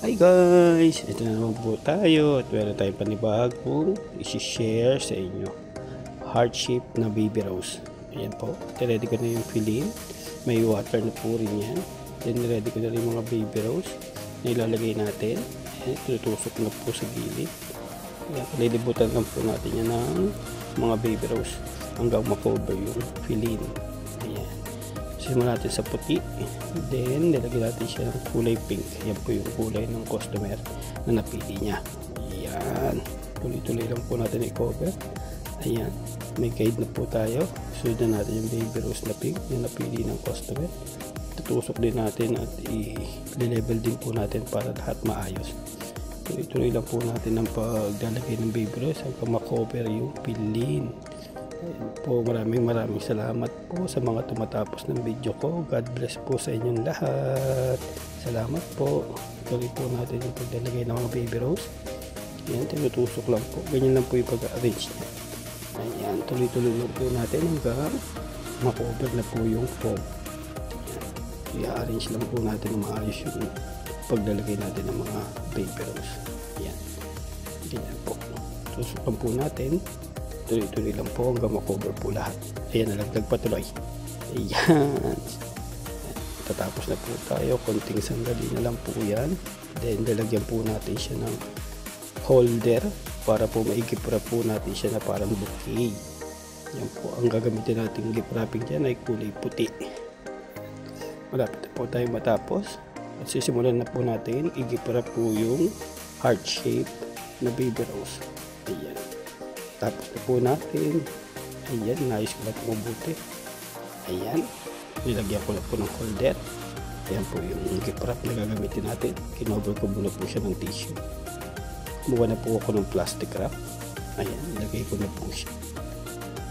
Hi guys! Ito na naman po tayo at meron tayong panibagong isi-share sa inyo. Heart shape na baby rose. Ayan po. Ready ko na yung filling. May water na po rin yan. Then ready ko na rin mga baby rose na ilalagay natin. Ayan, tutusok na po sa gilid. Ayan, lilibutan lang po natin yan ng mga baby rose hanggang makover yung filling. Ayan. Simulan natin sa puti, then nilagyan natin siya ng kulay pink. Yan po yung kulay ng customer na napili niya. Ayan, tuloy-tuloy lang po natin i-cover. Ayan, may guide na po tayo. Sundan natin yung baby rose na pink na napili ng customer. Tutusok din natin at i-level din po natin para lahat maayos. Tuloy-tuloy lang po natin ang paglalagay ng baby rose hanggang makover yung pilin. Ayan po, maraming salamat po sa mga tumatapos ng video ko. God bless po sa inyong lahat. Salamat po. Tuloy po natin yung paglalagay ng mga baby rose. Ayan, tinutusok lang po. Ganyan lang po yung pag-arrange niya. Ayan, tuloy-tuloy lang po natin hanggang makover na po yung foam. Ayan, i-arrange lang po natin na maayos yung paglalagay natin ng mga baby rose. Ayan, ganyan po. Tusok lang po natin. Tuloy-tuloy lang po hanggang makover po lahat. Ayan, nalagdag pa tuloy. Ayan. Tatapos na po tayo. Konting sandali na lang po yan. Then, lalagyan po natin siya ng holder para po maigip wrap po natin siya na parang bouquet. Yan po. Ang gagamitin natin gift wrapping dyan ay kulay puti. Malapit na po tayo matapos. At sisimulan na po natin i-gift wrap po yung heart shape na baby rose. Ayan. Tapos na po natin. Ayan, nais ko ba ito mabuti. Ayan, nilagyan ko lang po ng holder. Ayan po yung gift wrap na gagamitin natin. Kinover ko muna po siya ng tissue. Kumuha na po ako ng plastic wrap. Ayan, nilagay ko na po siya.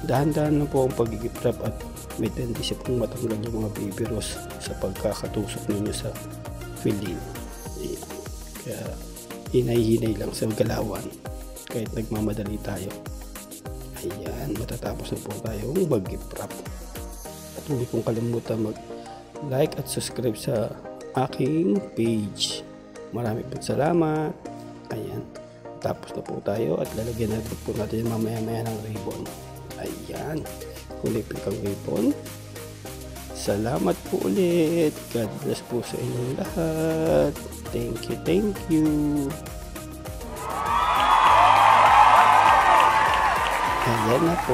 Dahan-dahan na po ang pag-gift wrap at may tendency pong matanggal yung mga baby rose sa pagkakatusok ninyo sa filling. Ayan, kaya hinay-hinay lang sa galawan kahit nagmamadali tayo. Ayan, matatapos na po tayo mag-gift wrap. At hindi kong kalimutan mag-like at subscribe sa aking page. Maraming po salamat. Ayan, tapos na po tayo at lalagyan natin po natin mamaya-maya ng ribbon. Ayan, kulay pink ang ribbon. Salamat po ulit. God bless po sa inyong lahat. Thank you, thank you. Ayan na po.